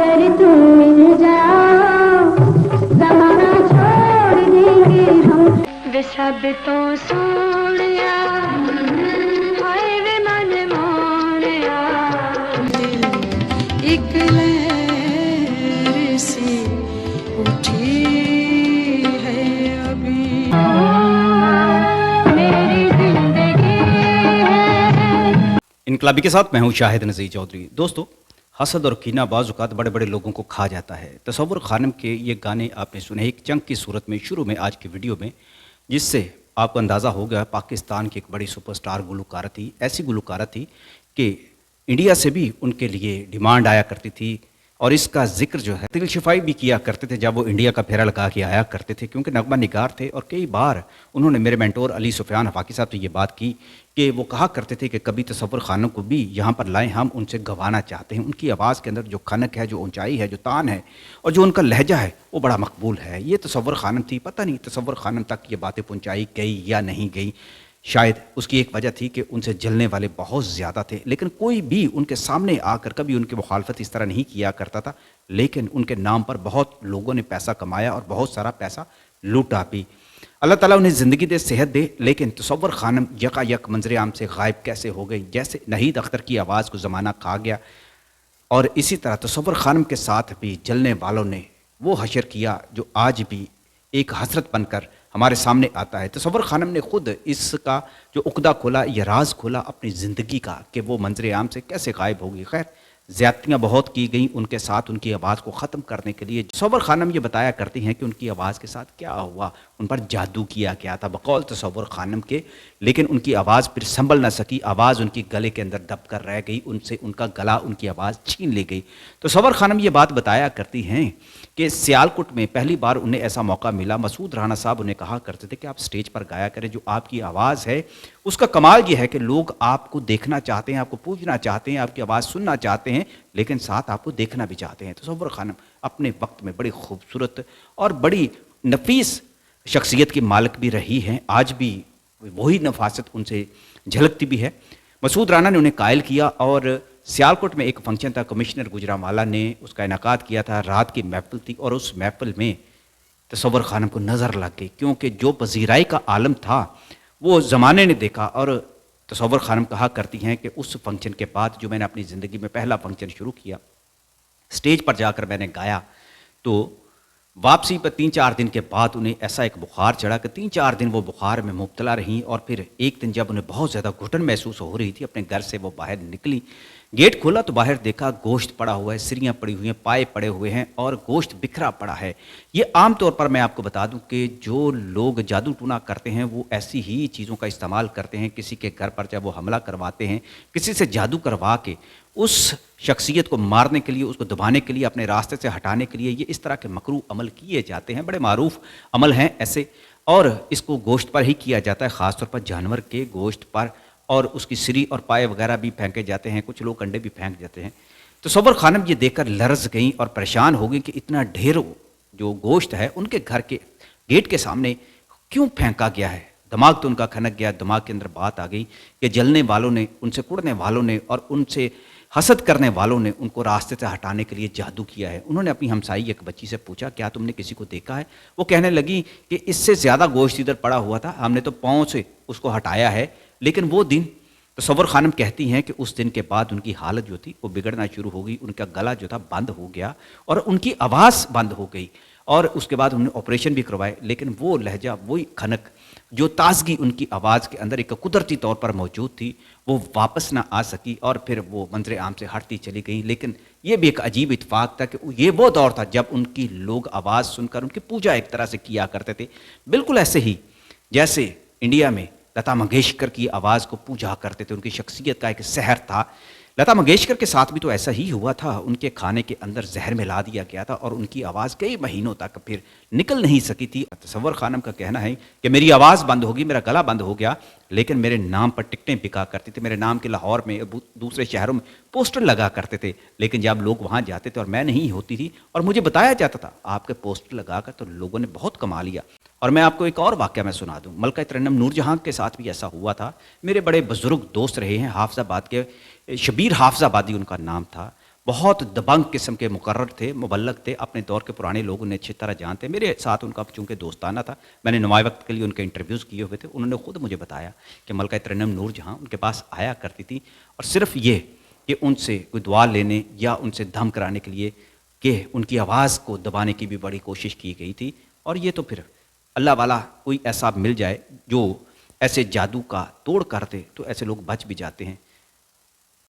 अगर तू मिल जा जमाना छोड़ देंगे हम वे सब तो सोनिया हाय वे मन मोनिया दिल एक लहर सी उठी है अभी मेरी जिंदगी है। इनकलाबी के साथ मैं हूं शाहिद नज़ीर चौधरी। दोस्तों, हसद और कीना बाज़ औक़ात बड़े बड़े लोगों को खा जाता है। तसव्वुर खानम के ये गाने आपने सुने एक चंक की सूरत में शुरू में आज की वीडियो में, जिससे आपको अंदाज़ा हो गया पाकिस्तान की एक बड़ी सुपरस्टार गुलकारा थी। ऐसी गुलकारा थी कि इंडिया से भी उनके लिए डिमांड आया करती थी और इसका जिक्र जो है दिल शिफाई भी किया करते थे जब वो इंडिया का फेरा लगा के आया करते थे, क्योंकि नगमा निगार थे। और कई बार उन्होंने मेरे मेंटोर अली सुफियान हफाकी साहब से ये बात की कि वो कहा करते थे कि कभी तसव्वुर खानों को भी यहाँ पर लाएं, हम उनसे गवाना चाहते हैं। उनकी आवाज़ के अंदर जो खनक है, जो ऊंचाई है, जो तान है और जो उनका लहजा है वो बड़ा मकबूल है। ये तसव्वुर खानम थी। पता नहीं तसव्वुर खानम तक ये बातें पहुँचाई गई या नहीं गई। शायद उसकी एक वजह थी कि उनसे जलने वाले बहुत ज़्यादा थे, लेकिन कोई भी उनके सामने आकर कभी उनकी मुखालफत इस तरह नहीं किया करता था। लेकिन उनके नाम पर बहुत लोगों ने पैसा कमाया और बहुत सारा पैसा लूटा भी। अल्लाह ताला उन्हें ज़िंदगी दे, सेहत दे। लेकिन तसव्वुर खानम यकायक मंजर आम से गायब कैसे हो गई, जैसे नहीद अख्तर की आवाज़ को ज़माना खा गया। और इसी तरह तसव्वुर खानम के साथ भी जलने वालों ने वो हशर किया जो आज भी एक हसरत बनकर हमारे सामने आता है। तसव्वुर खानम ने खुद इसका जो उकदा खोला, यह राज खोला अपनी ज़िंदगी का कि वो मंजर आम से कैसे गायब होगी। खैर, ज़्यादतियाँ बहुत की गई उनके साथ उनकी आवाज़ को ख़त्म करने के लिए। तसव्वुर खानम ये बताया करती हैं कि उनकी आवाज़ के साथ क्या हुआ, उन पर जादू किया गया था बकौल तसव्वुर खानम के। लेकिन उनकी आवाज़ फिर संभल न सकी, आवाज़ उनकी गले के अंदर दब कर रह गई, उनसे उनका गला, उनकी आवाज़ छीन ली गई। तसव्वुर खानम ये बात बताया करती हैं कि सियालकोट में पहली बार उन्हें ऐसा मौका मिला। मसूद राना साहब उन्हें कहा करते थे कि आप स्टेज पर गाया करें, जो आपकी आवाज़ है उसका कमाल ये है कि लोग आपको देखना चाहते हैं, आपको पूजना चाहते हैं, आपकी आवाज़ सुनना चाहते हैं, लेकिन साथ आपको देखना भी चाहते हैं। तसव्वुर खानम अपने वक्त में बड़ी खूबसूरत और बड़ी नफीस शख्सियत की मालिक भी रही हैं। आज भी वही नफासत उनसे झलकती भी है। मसूद राना ने उन्हें कायल किया और सियालकोट में एक फंक्शन था, कमिश्नर गुजरांवाला ने उसका इनाकाद किया था। रात की महफिल थी और उस महफिल में तसव्वुर खानम को नज़र लग गई, क्योंकि जो पजीराई का आलम था वो ज़माने ने देखा। और तसव्वुर खानम कहा करती हैं कि उस फंक्शन के बाद जो मैंने अपनी ज़िंदगी में पहला फंक्शन शुरू किया, स्टेज पर जाकर मैंने गाया, तो वापसी पर 3-4 दिन के बाद उन्हें ऐसा एक बुखार चढ़ा कि 3-4 दिन वो बुखार में मुब्तला रहीं। और फिर एक दिन जब उन्हें बहुत ज़्यादा घुटन महसूस हो रही थी, अपने घर से वो बाहर निकली, गेट खोला तो बाहर देखा गोश्त पड़ा हुआ है, सिरियाँ पड़ी हुई हैं, पाए पड़े हुए हैं और गोश्त बिखरा पड़ा है। ये आम तौर पर मैं आपको बता दूं कि जो लोग जादू टूना करते हैं वो ऐसी ही चीज़ों का इस्तेमाल करते हैं। किसी के घर पर चाहे वो हमला करवाते हैं, किसी से जादू करवा के उस शख्सियत को मारने के लिए, उसको दबाने के लिए, अपने रास्ते से हटाने के लिए ये इस तरह के मकरू अमल किए जाते हैं। बड़े मारूफ अमल हैं ऐसे, और इसको गोश्त पर ही किया जाता है, ख़ासतौर पर जानवर के गोश्त पर। और उसकी सिरी और पाए वगैरह भी फेंके जाते हैं, कुछ लोग अंडे भी फेंक जाते हैं। तो तसव्वुर खानम ये देखकर लरज़ गई और परेशान हो गई कि इतना ढेर जो गोश्त है उनके घर के गेट के सामने क्यों फेंका गया है। दिमाग तो उनका खनक गया। दिमाग के अंदर बात आ गई कि जलने वालों ने, उनसे कुड़ने वालों ने और उनसे हसद करने वालों ने उनको रास्ते से हटाने के लिए जादू किया है। उन्होंने अपनी हमसाई एक बच्ची से पूछा, क्या तुमने किसी को देखा है? वो कहने लगी कि इससे ज़्यादा गोश्त इधर पड़ा हुआ था, हमने तो पाँव से उसको हटाया है। लेकिन वो दिन, तसव्वुर खानम कहती हैं कि उस दिन के बाद उनकी हालत जो थी वो बिगड़ना शुरू हो गई। उनका गला जो था बंद हो गया और उनकी आवाज़ बंद हो गई। और उसके बाद उन्होंने ऑपरेशन भी करवाए, लेकिन वो लहजा, वही खनक, जो ताजगी उनकी आवाज़ के अंदर एक कुदरती तौर पर मौजूद थी, वो वापस ना आ सकी और फिर वो मंजर आम से हटती चली गई। लेकिन ये भी एक अजीब इत्तेफाक था कि ये वो दौर था जब उनकी लोग आवाज़ सुनकर उनकी पूजा एक तरह से किया करते थे, बिल्कुल ऐसे ही जैसे इंडिया में लता मंगेशकर की आवाज़ को पूजा करते थे। उनकी शख्सियत का एक सहर था। लता मंगेशकर के साथ भी तो ऐसा ही हुआ था। उनके खाने के अंदर जहर मिला दिया गया था और उनकी आवाज़ कई महीनों तक फिर निकल नहीं सकी थी। तसव्वुर खानम का कहना है कि मेरी आवाज़ बंद होगी, मेरा गला बंद हो गया, लेकिन मेरे नाम पर टिकटें बिका करती थी। मेरे नाम के लाहौर में, दूसरे शहरों में पोस्टर लगा करते थे। लेकिन जब लोग वहाँ जाते थे और मैं नहीं होती थी और मुझे बताया जाता था आपके पोस्टर लगा कर, तो लोगों ने बहुत कमा लिया। और मैं आपको एक और वाक़या मैं सुना दूँ। मलका तरन्नुम नूरजहां के साथ भी ऐसा हुआ था। मेरे बड़े बुजुर्ग दोस्त रहे हैं हाफिज़ाबाद के, शबीर हाफिज़ाबादी उनका नाम था। بہت دبنگ قسم کے مقرر تھے, مبلغ تھے, اپنے دور کے پرانے لوگ انہیں اچھی طرح جانتے. میرے ساتھ ان کا چونکہ دوستانہ تھا, میں نے نمایاں وقت کے لیے ان کے انٹرویوز کیے ہوئے تھے. انہوں نے خود مجھے بتایا کہ ملکہ ترنم نور جہاں ان کے پاس آیا کرتی تھی, اور صرف یہ کہ ان سے کوئی دعا لینے یا ان سے دھم کرانے کے لیے کہ ان کی آواز کو دبانے کی بھی بڑی کوشش کی گئی تھی. اور یہ تو پھر اللہ والا کوئی ایسا مل جائے جو ایسے جادو کا توڑ کر دے تو ایسے لوگ بچ بھی جاتے ہیں.